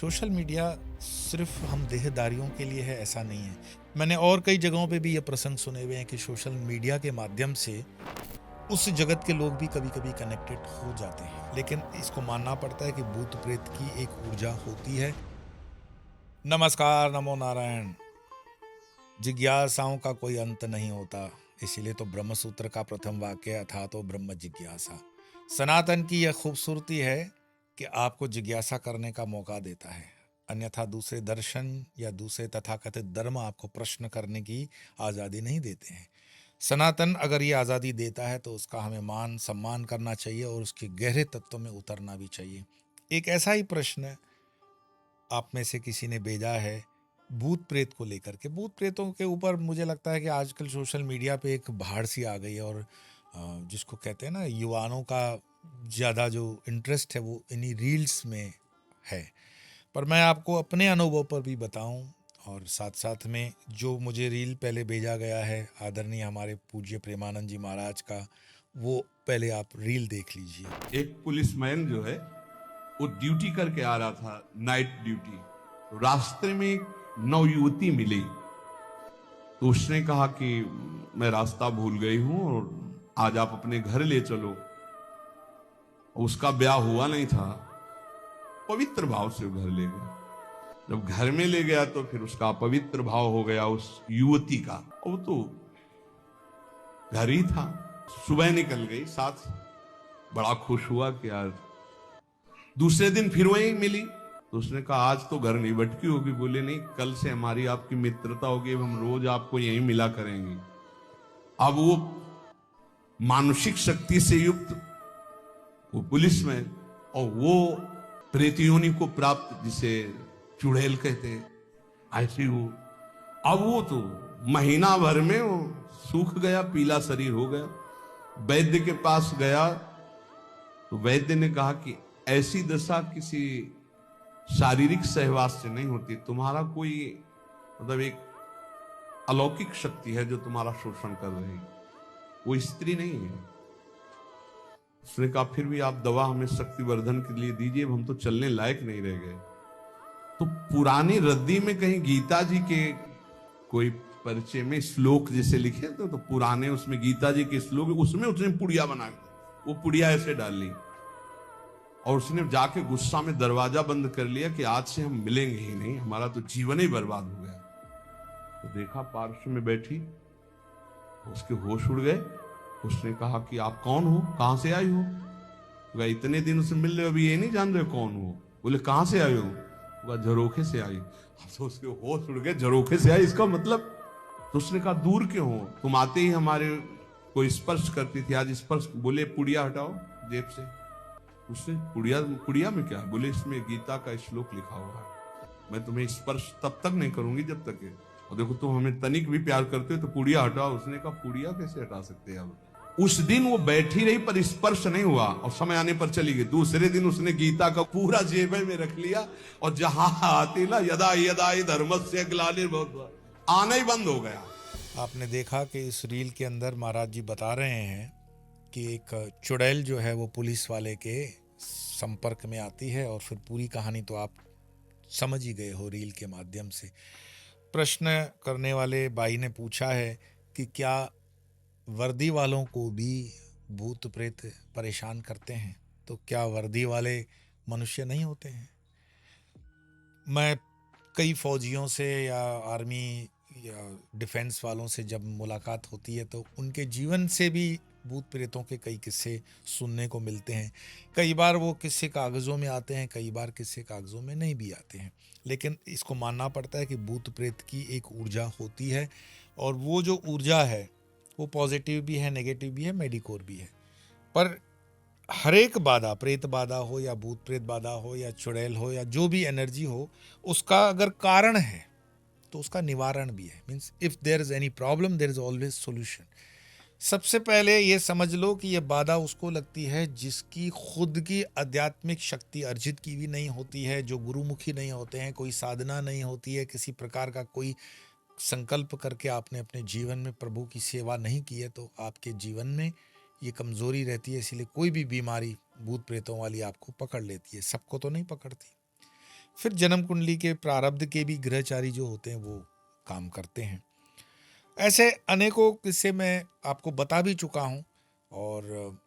Social media सिर्फ हम देहदारियों के लिए है ऐसा नहीं है। मैंने और कई जगहों पे भी ये प्रसंग सुने हुए हैं कि सोशल मीडिया के माध्यम से उस जगत के लोग भी कभी-कभी कनेक्टेड हो जाते हैं। लेकिन इसको मानना पड़ता है कि भूत प्रेत की एक ऊर्जा होती है। नमस्कार, नमो नारायण। जिज्ञासाओं का कोई अंत नहीं होता, इसीलिए तो ब्रह्म सूत्र का प्रथम वाक्य अथातो ब्रह्म जिज्ञासा। सनातन की यह खूबसूरती है कि आपको जिज्ञासा करने का मौका देता है, अन्यथा दूसरे दर्शन या दूसरे तथाकथित धर्म आपको प्रश्न करने की आज़ादी नहीं देते हैं। सनातन अगर ये आज़ादी देता है तो उसका हमें मान सम्मान करना चाहिए और उसके गहरे तत्वों में उतरना भी चाहिए। एक ऐसा ही प्रश्न आप में से किसी ने भेजा है भूत प्रेत को लेकर के। भूत प्रेतों के ऊपर मुझे लगता है कि आजकल सोशल मीडिया पे एक भाड़ सी आ गई है और जिसको कहते हैं ना, युवाओं का ज़्यादा जो इंटरेस्ट है वो इन्हीं रील्स में है। पर मैं आपको अपने अनुभव पर भी बताऊं और साथ साथ में जो मुझे रील पहले भेजा गया है आदरणीय हमारे पूज्य प्रेमानंद जी महाराज का, वो पहले आप रील देख लीजिए। एक पुलिसमैन जो है वो ड्यूटी करके आ रहा था, नाइट ड्यूटी। तो रास्ते में एक नवयुवती मिली, तो उसने कहा कि मैं रास्ता भूल गई हूं और आज आप अपने घर ले चलो। उसका ब्याह हुआ नहीं था, पवित्र भाव से घर ले गया। जब घर में ले गया तो फिर उसका पवित्र भाव हो गया उस युवती का, और वो तो घर ही था। सुबह निकल गई साथ, बड़ा खुश हुआ कि यार। दूसरे दिन फिर वही मिली, तो उसने कहा आज तो घर नहीं भटकी होगी। बोले नहीं, कल से हमारी आपकी मित्रता होगी, अब हम रोज आपको यहीं मिला करेंगे। अब वो मानसिक शक्ति से युक्त वो पुलिस में, और वो प्रेतियोनि को प्राप्त, जिसे चुड़ैल कहते हैं, ऐसी वो। अब वो तो महीना भर में वो सूख गया, पीला शरीर हो गया। वैद्य के पास गया तो वैद्य ने कहा कि ऐसी दशा किसी शारीरिक सहवास से नहीं होती, तुम्हारा कोई मतलब एक अलौकिक शक्ति है जो तुम्हारा शोषण कर रही, वो स्त्री नहीं है। उसने कहा फिर भी आप दवा हमें शक्तिवर्धन के लिए दीजिए, हम तो चलने लायक नहीं रह गए। तो पुरानी रद्दी में कहीं गीता जी के कोई परिचय में श्लोक जैसे लिखे तो पुराने उसमें गीता जी के श्लोक, उसमें उसने पुड़िया बना वो पुड़िया ऐसे डाल ली, और उसने जाके गुस्सा में दरवाजा बंद कर लिया कि आज से हम मिलेंगे ही नहीं, हमारा तो जीवन ही बर्बाद हो गया। तो देखा पार्श्व में बैठी, उसके होश उड़ गए। उसने कहा कि आप कौन हो, कहां से आई हो? वह इतने दिन से मिल रहे, अभी ये नहीं जान रहे कौन हो? बोले कहां से आए हो? वह झरोखे से आई। तो उसके होश उड़ गए, झरोखे से आई इसका मतलब। तो उसने कहा दूर क्यों हो, तुम आते ही हमारे को स्पर्श करती थी, आज स्पर्श। बोले पुड़िया हटाओ जेब से। उसने पुड़िया, पुड़िया में क्या? बोले इसमें गीता का श्लोक लिखा हुआ है, मैं तुम्हें स्पर्श तब तक नहीं करूंगी जब तक है, और देखो तुम हमें तनिक भी प्यार करते हो तो पुड़िया हटाओ। उसने कहा पुड़िया कैसे हटा सकते हैं अब? उस दिन वो बैठी रही पर स्पर्श नहीं हुआ, और समय आने पर चली गई। दूसरे दिन उसने गीता का पूरा जेबे में रख लिया, और जहां आती ना यदा यदा धर्मस्य ग्लानिर्भवति, आना ही बंद हो गया। आपने देखा कि इस रील के अंदर महाराज जी बता रहे हैं कि एक चुड़ैल जो है वो पुलिस वाले के संपर्क में आती है, और फिर पूरी कहानी तो आप समझ ही गए हो रील के माध्यम से। प्रश्न करने वाले भाई ने पूछा है कि क्या वर्दी वालों को भी भूत प्रेत परेशान करते हैं, तो क्या वर्दी वाले मनुष्य नहीं होते हैं? मैं कई फौजियों से या आर्मी या डिफेंस वालों से जब मुलाकात होती है तो उनके जीवन से भी भूत प्रेतों के कई किस्से सुनने को मिलते हैं। कई बार वो किस्से कागज़ों में आते हैं, कई बार किस्से कागज़ों में नहीं भी आते हैं, लेकिन इसको मानना पड़ता है कि भूत प्रेत की एक ऊर्जा होती है, और वो जो ऊर्जा है वो पॉजिटिव भी है, नेगेटिव भी है, मेडिकोर भी है। पर हर एक बाधा, प्रेत बाधा हो या भूत प्रेत बाधा हो या चुड़ैल हो या जो भी एनर्जी हो, उसका अगर कारण है तो उसका निवारण भी है। Means if there is any problem there is always solution. सबसे पहले ये समझ लो कि ये बाधा उसको लगती है जिसकी खुद की आध्यात्मिक शक्ति अर्जित की भी नहीं होती है, जो गुरुमुखी नहीं होते हैं, कोई साधना नहीं होती है, किसी प्रकार का कोई संकल्प करके आपने अपने जीवन में प्रभु की सेवा नहीं की है, तो आपके जीवन में ये कमज़ोरी रहती है। इसीलिए कोई भी बीमारी भूत प्रेतों वाली आपको पकड़ लेती है, सबको तो नहीं पकड़ती। फिर जन्म कुंडली के प्रारब्ध के भी ग्रहचारी जो होते हैं वो काम करते हैं। ऐसे अनेकों किस्से मैं आपको बता भी चुका हूँ और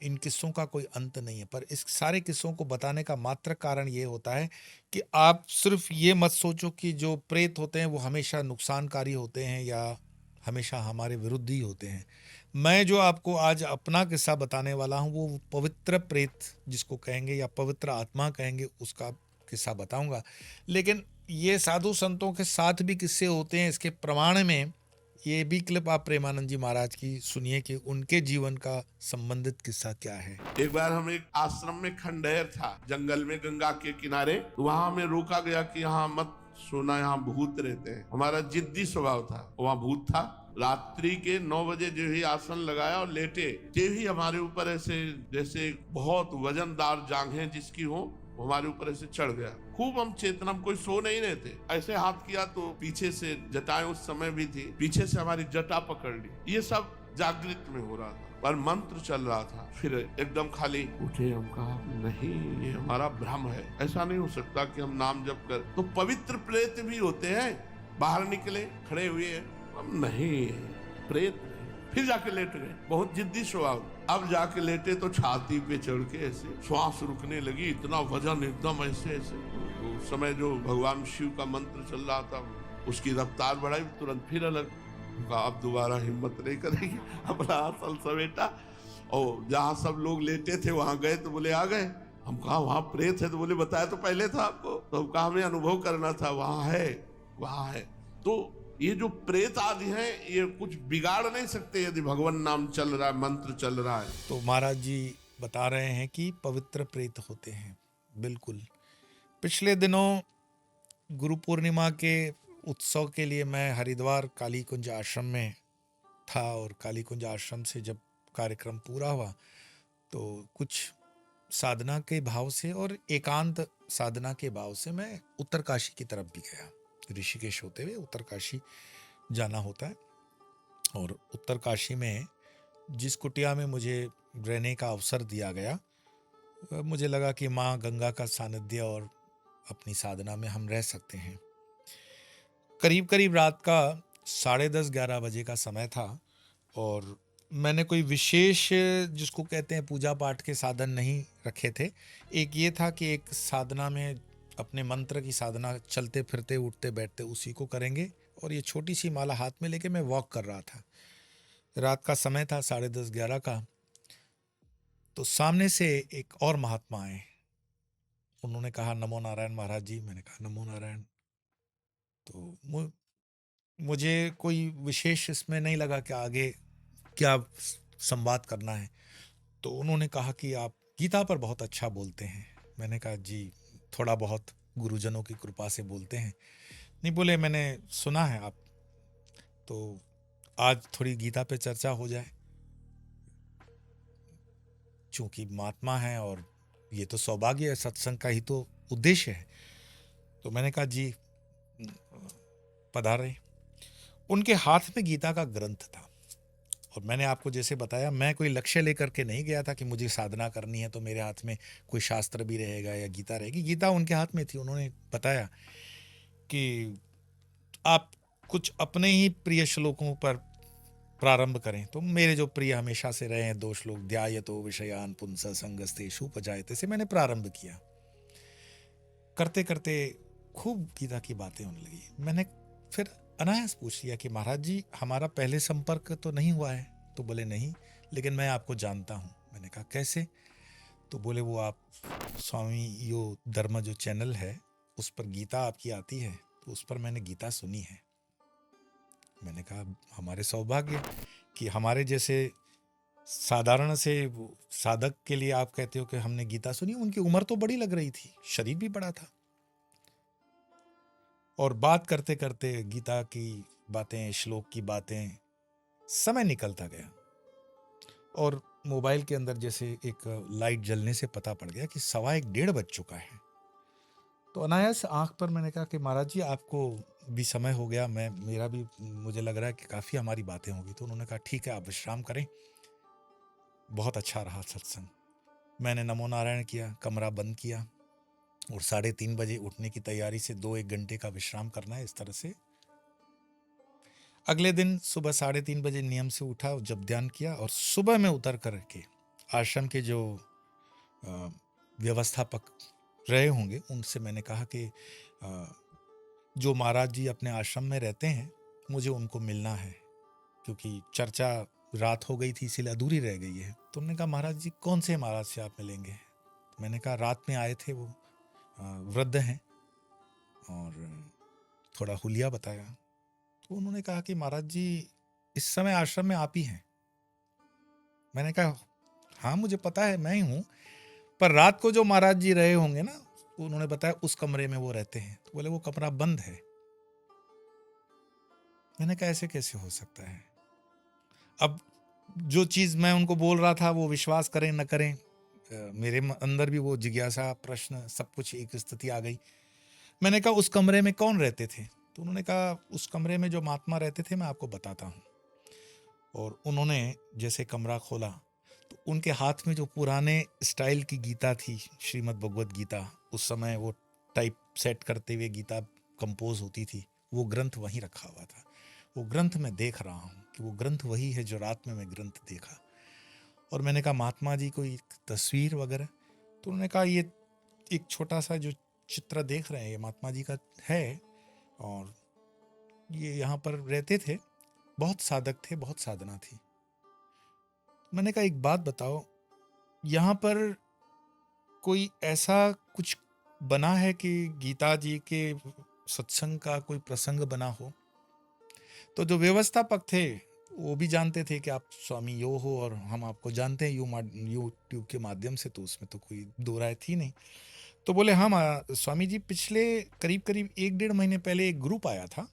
इन किस्सों का कोई अंत नहीं है, पर इस सारे किस्सों को बताने का मात्र कारण ये होता है कि आप सिर्फ ये मत सोचो कि जो प्रेत होते हैं वो हमेशा नुकसानकारी होते हैं या हमेशा हमारे विरुद्ध ही होते हैं। मैं जो आपको आज अपना किस्सा बताने वाला हूँ वो पवित्र प्रेत जिसको कहेंगे या पवित्र आत्मा कहेंगे उसका किस्सा बताऊंगा। लेकिन ये साधु संतों के साथ भी किस्से होते हैं। इसके प्रमाण में ये भी क्लिप आप प्रेमानंद जी महाराज की सुनिए कि उनके जीवन का संबंधित किस्सा क्या है। एक बार हम एक आश्रम में खंडहर था जंगल में गंगा के किनारे, तो वहां हमें रोका गया कि यहाँ मत सोना, यहाँ भूत रहते हैं। हमारा जिद्दी स्वभाव था, वहाँ भूत था। रात्रि के 9 बजे जो ही आसन लगाया और लेटे, जे ही हमारे ऊपर ऐसे जैसे बहुत वजनदार जांघें जिसकी हो हमारे ऊपर ऐसे चढ़ गया। खूब हम चेतना, कोई सो नहीं रहे थे, ऐसे हाथ किया तो पीछे से जटाएं उस समय भी थी, पीछे से हमारी जटा पकड़ ली। ये सब जागृत में हो रहा था पर मंत्र चल रहा था। फिर एकदम खाली उठे, हम कहा नहीं ये हमारा भ्रम है, ऐसा नहीं हो सकता कि हम नाम जप कर। तो पवित्र प्रेत भी होते हैं, बाहर निकले खड़े हुए, हम नहीं प्रेत नहीं। फिर जाके लेट गए, बहुत जिद्दी स्वभाव। अब जाके लेटे तो छाती पे चढ़ के ऐसे श्वास रुकने लगी, इतना वजन एकदम ऐसे ऐसे। तो उस समय जो भगवान शिव का मंत्र चल रहा था उसकी रफ्तार बढ़ाई, तुरंत फिर अलग। अब दोबारा हिम्मत नहीं करेगी, अपना आसन समेटा और जहाँ सब लोग लेटे थे वहां गए तो बोले आ गए। हम कहा वहां प्रेत है, तो बोले बताया तो पहले था आपको। तो हम कहा हमें अनुभव करना था, वहां है वहां है। तो ये जो प्रेत आदि हैं ये कुछ बिगाड़ नहीं सकते यदि भगवान नाम चल रहा है, मंत्र चल रहा है। तो महाराज जी बता रहे हैं कि पवित्र प्रेत होते हैं। बिल्कुल। पिछले दिनों गुरु पूर्णिमा के उत्सव के लिए मैं हरिद्वार काली कुंज आश्रम में था और काली कुंज आश्रम से जब कार्यक्रम पूरा हुआ तो कुछ साधना के भाव से और एकांत साधना के भाव से मैं उत्तरकाशी की तरफ भी गया। ऋषिकेश होते हुए उत्तरकाशी जाना होता है और उत्तरकाशी में जिस कुटिया में मुझे रहने का अवसर दिया गया, मुझे लगा कि माँ गंगा का सानिध्य और अपनी साधना में हम रह सकते हैं। करीब करीब रात का 10:30-11 बजे का समय था और मैंने कोई विशेष जिसको कहते हैं पूजा पाठ के साधन नहीं रखे थे। एक ये था कि एक साधना में अपने मंत्र की साधना चलते फिरते उठते बैठते उसी को करेंगे और ये छोटी सी माला हाथ में लेके मैं वॉक कर रहा था। रात का समय था 10:30-11 का। तो सामने से एक और महात्मा आए। उन्होंने कहा नमो नारायण महाराज जी। मैंने कहा नमो नारायण। तो मुझे कोई विशेष इसमें नहीं लगा कि आगे क्या संवाद करना है। तो उन्होंने कहा कि आप गीता पर बहुत अच्छा बोलते हैं। मैंने कहा जी थोड़ा बहुत गुरुजनों की कृपा से बोलते हैं। नहीं बोले मैंने सुना है आप, तो आज थोड़ी गीता पे चर्चा हो जाए। चूंकि महात्मा है और ये तो सौभाग्य है, सत्संग का ही तो उद्देश्य है। तो मैंने कहा जी पधारे। उनके हाथ में गीता का ग्रंथ था और मैंने आपको जैसे बताया मैं कोई लक्ष्य लेकर के नहीं गया था कि मुझे साधना करनी है तो मेरे हाथ में कोई शास्त्र भी रहेगा या गीता रहेगी। गीता उनके हाथ में थी। उन्होंने बताया कि आप कुछ अपने ही प्रिय श्लोकों पर प्रारंभ करें। तो मेरे जो प्रिय हमेशा से रहे हैं 2 श्लोक, ध्यायतो विषयान पुंस संगस्तेषु उपजायते, से मैंने प्रारंभ किया। करते करते खूब गीता की बातें होने लगी। मैंने फिर अनायास पूछ लिया कि महाराज जी हमारा पहले संपर्क तो नहीं हुआ है। तो बोले नहीं, लेकिन मैं आपको जानता हूँ। मैंने कहा कैसे? तो बोले वो आप स्वामी यो धर्म जो चैनल है उस पर गीता आपकी आती है, तो उस पर मैंने गीता सुनी है। मैंने कहा हमारे सौभाग्य कि हमारे जैसे साधारण से साधक के लिए आप कहते हो कि हमने गीता सुनी। उनकी उम्र तो बड़ी लग रही थी, शरीर भी बड़ा था। और बात करते करते गीता की बातें, श्लोक की बातें, समय निकलता गया और मोबाइल के अंदर जैसे एक लाइट जलने से पता पड़ गया कि 1:15-1:30 बज चुका है। तो अनायास आंख पर मैंने कहा कि महाराज जी आपको भी समय हो गया, मेरा भी मुझे लग रहा है कि काफ़ी हमारी बातें होगी। तो उन्होंने कहा ठीक है आप विश्राम करें। बहुत अच्छा रहा सत्संग। मैंने नमो नारायण किया, कमरा बंद किया और 3:30 बजे उठने की तैयारी से 2-1 घंटे का विश्राम करना है, इस तरह से। अगले दिन सुबह 3:30 बजे नियम से उठा और जब ध्यान किया, और सुबह में उतर करके आश्रम के जो व्यवस्थापक रहे होंगे उनसे मैंने कहा कि जो महाराज जी अपने आश्रम में रहते हैं मुझे उनको मिलना है, क्योंकि चर्चा रात हो गई थी इसीलिए अधूरी रह गई है। तो उन्होंने कहा महाराज जी कौन से महाराज से आप मिलेंगे? तो मैंने कहा रात में आए थे वो वृद्ध हैं, और थोड़ा हुलिया बताया। तो उन्होंने कहा कि महाराज जी इस समय आश्रम में आप ही हैं। मैंने कहा हाँ मुझे पता है मैं ही हूँ, पर रात को जो महाराज जी रहे होंगे ना, उन्होंने बताया उस कमरे में वो रहते हैं। तो बोले वो कमरा बंद है। मैंने कहा ऐसे कैसे हो सकता है? अब जो चीज मैं उनको बोल रहा था वो विश्वास करें न करें, मेरे अंदर भी वो जिज्ञासा, प्रश्न, सब कुछ एक स्थिति आ गई। मैंने कहा उस कमरे में कौन रहते थे? तो उन्होंने कहा उस कमरे में जो महात्मा रहते थे मैं आपको बताता हूँ। और उन्होंने जैसे कमरा खोला तो उनके हाथ में जो पुराने स्टाइल की गीता थी, श्रीमद् भगवत गीता, उस समय वो टाइप सेट करते हुए गीता कंपोज होती थी, वो ग्रंथ वहीं रखा हुआ था। वो ग्रंथ मैं देख रहा हूँ कि वो ग्रंथ वही है जो रात में मैं ग्रंथ देखा। और मैंने कहा महात्मा जी कोई तस्वीर वगैरह? तो उन्होंने कहा ये एक छोटा सा जो चित्र देख रहे हैं ये महात्मा जी का है, और ये यहाँ पर रहते थे, बहुत साधक थे, बहुत साधना थी। मैंने कहा एक बात बताओ, यहाँ पर कोई ऐसा कुछ बना है कि गीता जी के सत्संग का कोई प्रसंग बना हो? तो जो व्यवस्थापक थे वो भी जानते थे कि आप स्वामी यो हो और हम आपको जानते हैं यूट्यूब के माध्यम से, तो उसमें तो कोई दो राय थी नहीं। तो बोले हम स्वामी जी पिछले करीब करीब 1-1.5 महीने पहले एक ग्रुप आया था,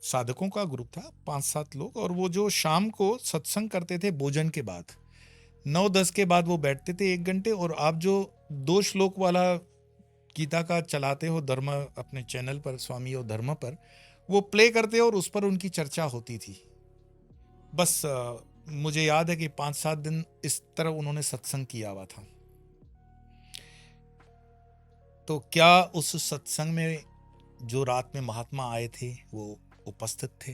साधकों का ग्रुप था, 5-7 लोग, और वो जो शाम को सत्संग करते थे भोजन के बाद 9-10 के बाद वो बैठते थे 1 घंटे, और आप जो 2 श्लोक वाला गीता का चलाते हो धर्म अपने चैनल पर, स्वामी और धर्म पर, वो प्ले करते हो और उस पर उनकी चर्चा होती थी। बस मुझे याद है कि 5-7 दिन इस तरह उन्होंने सत्संग किया हुआ था। तो क्या उस सत्संग में जो रात में महात्मा आए थे वो उपस्थित थे?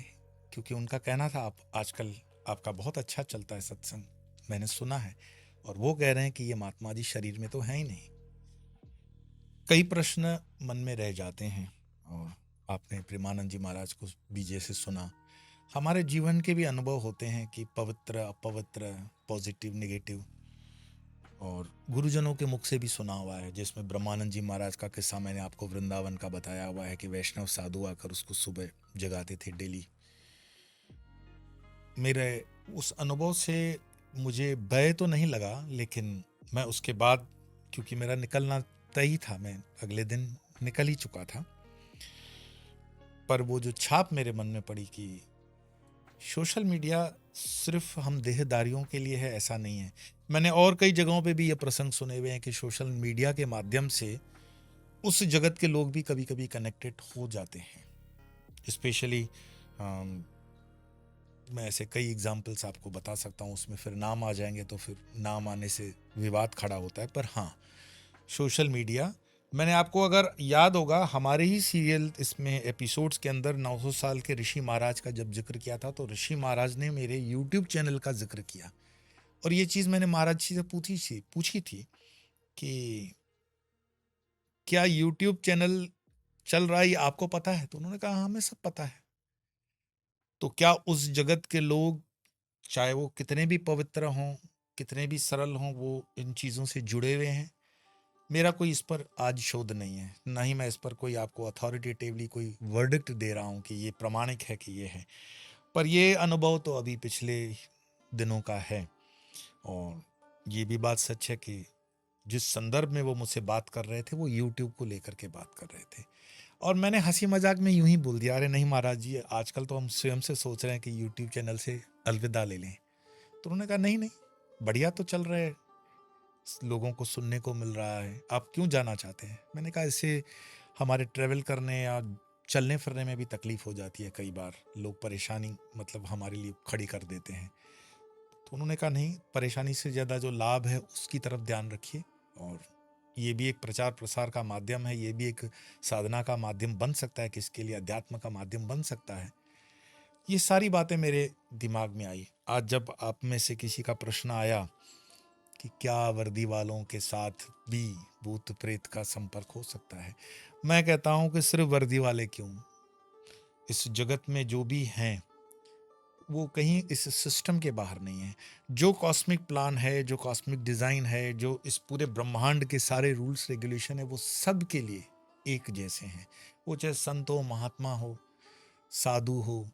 क्योंकि उनका कहना था आप आजकल आपका बहुत अच्छा चलता है सत्संग, मैंने सुना है। और वो कह रहे हैं कि ये महात्मा जी शरीर में तो है ही नहीं। कई प्रश्न मन में रह जाते हैं, और आपने प्रेमानंद जी महाराज को भी जैसे सुना, हमारे जीवन के भी अनुभव होते हैं कि पवित्र अपवित्र, पॉजिटिव नेगेटिव, और गुरुजनों के मुख से भी सुना हुआ है, जिसमें ब्रह्मानंद जी महाराज का किस्सा मैंने आपको वृंदावन का बताया हुआ है कि वैष्णव साधु आकर उसको सुबह जगाते थे डेली। मेरे उस अनुभव से मुझे भय तो नहीं लगा, लेकिन मैं उसके बाद, क्योंकि मेरा निकलना तय था, मैं अगले दिन निकल ही चुका था, पर वो जो छाप मेरे मन में पड़ी कि सोशल मीडिया सिर्फ हम देहदारियों के लिए है, ऐसा नहीं है। मैंने और कई जगहों पे भी ये प्रसंग सुने हुए हैं कि सोशल मीडिया के माध्यम से उस जगत के लोग भी कभी कभी कनेक्टेड हो जाते हैं। स्पेशली मैं ऐसे कई एग्जाम्पल्स आपको बता सकता हूँ, उसमें फिर नाम आ जाएंगे तो फिर नाम आने से विवाद खड़ा होता है। पर हाँ, सोशल मीडिया, मैंने आपको अगर याद होगा हमारे ही सीरियल इसमें एपिसोड्स के अंदर 900 साल के ऋषि महाराज का जब जिक्र किया था, तो ऋषि महाराज ने मेरे यूट्यूब चैनल का जिक्र किया, और ये चीज़ मैंने महाराज जी से पूछी थी कि क्या यूट्यूब चैनल चल रहा है, ये आपको पता है? तो उन्होंने कहा हाँ हमें सब पता है। तो क्या उस जगत के लोग, चाहे वो कितने भी पवित्र हों, कितने भी सरल हों, वो इन चीज़ों से जुड़े हुए हैं? मेरा कोई इस पर आज शोध नहीं है, ना ही मैं इस पर कोई आपको अथॉरिटेटिवली कोई वर्डिक्ट दे रहा हूँ कि ये प्रमाणिक है कि ये है। पर ये अनुभव तो अभी पिछले दिनों का है, और ये भी बात सच है कि जिस संदर्भ में वो मुझसे बात कर रहे थे वो यूट्यूब को लेकर के बात कर रहे थे, और मैंने हंसी मजाक में यूं ही बोल दिया, अरे नहीं महाराज जी, आजकल तो हम स्वयं से सोच रहे हैं कि यूट्यूब चैनल से अलविदा ले लें। तो उन्होंने कहा नहीं नहीं, बढ़िया तो चल रहा है, लोगों को सुनने को मिल रहा है, आप क्यों जाना चाहते हैं? मैंने कहा इससे हमारे ट्रैवल करने या चलने फिरने में भी तकलीफ हो जाती है, कई बार लोग परेशानी मतलब हमारे लिए खड़ी कर देते हैं। तो उन्होंने कहा नहीं, परेशानी से ज़्यादा जो लाभ है उसकी तरफ ध्यान रखिए, और ये भी एक प्रचार प्रसार का माध्यम है, ये भी एक साधना का माध्यम बन सकता है, किसके लिए अध्यात्म का माध्यम बन सकता है। ये सारी बातें मेरे दिमाग में आई आज जब आप में से किसी का प्रश्न आया कि क्या वर्दी वालों के साथ भी भूत प्रेत का संपर्क हो सकता है। मैं कहता हूं कि सिर्फ वर्दी वाले क्यों, इस जगत में जो भी हैं वो कहीं इस सिस्टम के बाहर नहीं है। जो कॉस्मिक प्लान है, जो कॉस्मिक डिज़ाइन है, जो इस पूरे ब्रह्मांड के सारे रूल्स रेगुलेशन है, वो सब के लिए एक जैसे हैं। वो चाहे संत हो, महात्मा हो, साधु हो,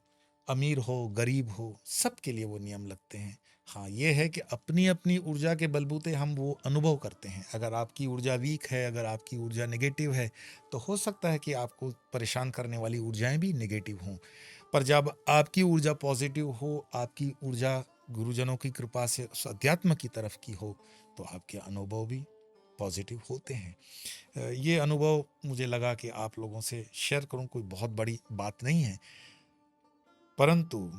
अमीर हो, गरीब हो, सब के लिए वो नियम लगते हैं। हाँ, ये है कि अपनी अपनी ऊर्जा के बलबूते हम वो अनुभव करते हैं। अगर आपकी ऊर्जा वीक है, अगर आपकी ऊर्जा नेगेटिव है, तो हो सकता है कि आपको परेशान करने वाली ऊर्जाएं भी नेगेटिव हों। पर जब आपकी ऊर्जा पॉजिटिव हो, आपकी ऊर्जा गुरुजनों की कृपा से उस अध्यात्म की तरफ की हो, तो आपके अनुभव भी पॉजिटिव होते हैं। ये अनुभव मुझे लगा कि आप लोगों से शेयर करूं। कोई बहुत बड़ी बात नहीं है, परंतु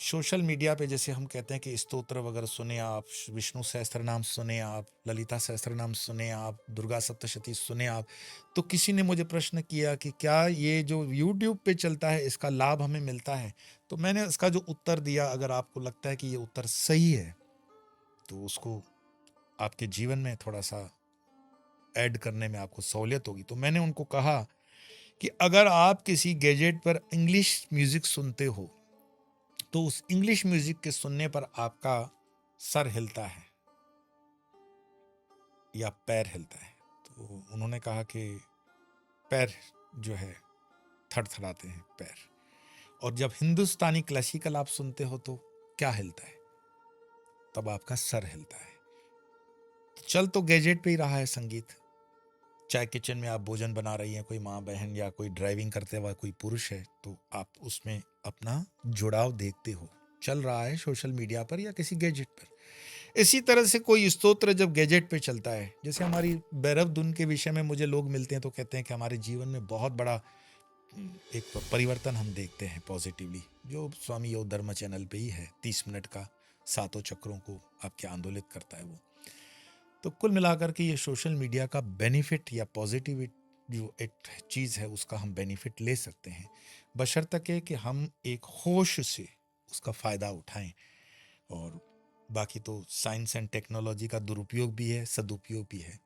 सोशल मीडिया पे जैसे हम कहते हैं कि स्तोत्र वगैरह सुने आप, विष्णु सहस्त्र नाम सुने आप, ललिता सहस्त्र नाम सुने आप, दुर्गा सप्तशती सुने आप, तो किसी ने मुझे प्रश्न किया कि क्या ये जो यूट्यूब पे चलता है इसका लाभ हमें मिलता है। तो मैंने इसका जो उत्तर दिया, अगर आपको लगता है कि ये उत्तर सही है तो उसको आपके जीवन में थोड़ा सा ऐड करने में आपको सहूलियत होगी। तो मैंने उनको कहा कि अगर आप किसी गैजेट पर इंग्लिश म्यूजिक सुनते हो तो उस इंग्लिश म्यूजिक के सुनने पर आपका सर हिलता है या पैर हिलता है। तो उन्होंने कहा कि पैर जो है थरथराते हैं पैर। और जब हिंदुस्तानी क्लासिकल आप सुनते हो तो क्या हिलता है? तब आपका सर हिलता है। चल तो गैजेट पे ही रहा है संगीत। चाहे किचन में आप भोजन बना रही हैं, कोई माँ बहन या कोई ड्राइविंग करते हुआ कोई पुरुष है, तो आप उसमें अपना जुड़ाव देखते हो। चल रहा है सोशल मीडिया पर या किसी गैजेट पर। इसी तरह से कोई स्तोत्र जब गैजेट पे चलता है, जैसे हमारी भैरव धुन के विषय में मुझे लोग मिलते हैं तो कहते हैं कि हमारे जीवन में बहुत बड़ा एक परिवर्तन हम देखते हैं पॉजिटिवली, जो स्वामी योग धर्म चैनल पे ही है। 30 मिनट का 7 चक्रों को आपके आंदोलित करता है वो। तो कुल मिलाकर के ये सोशल मीडिया का बेनिफिट या पॉजिटिव जो एक चीज़ है उसका हम बेनिफिट ले सकते हैं, बशर्ते कि हम एक होश से उसका फ़ायदा उठाएं। और बाकी तो साइंस एंड टेक्नोलॉजी का दुरुपयोग भी है, सदुपयोग भी है।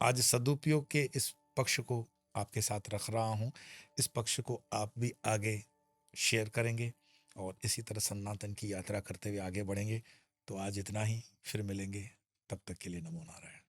आज सदुपयोग के इस पक्ष को आपके साथ रख रहा हूँ, इस पक्ष को आप भी आगे शेयर करेंगे और इसी तरह सनातन की यात्रा करते हुए आगे बढ़ेंगे। तो आज इतना ही, फिर मिलेंगे, तब तक के लिए नमो नारायण।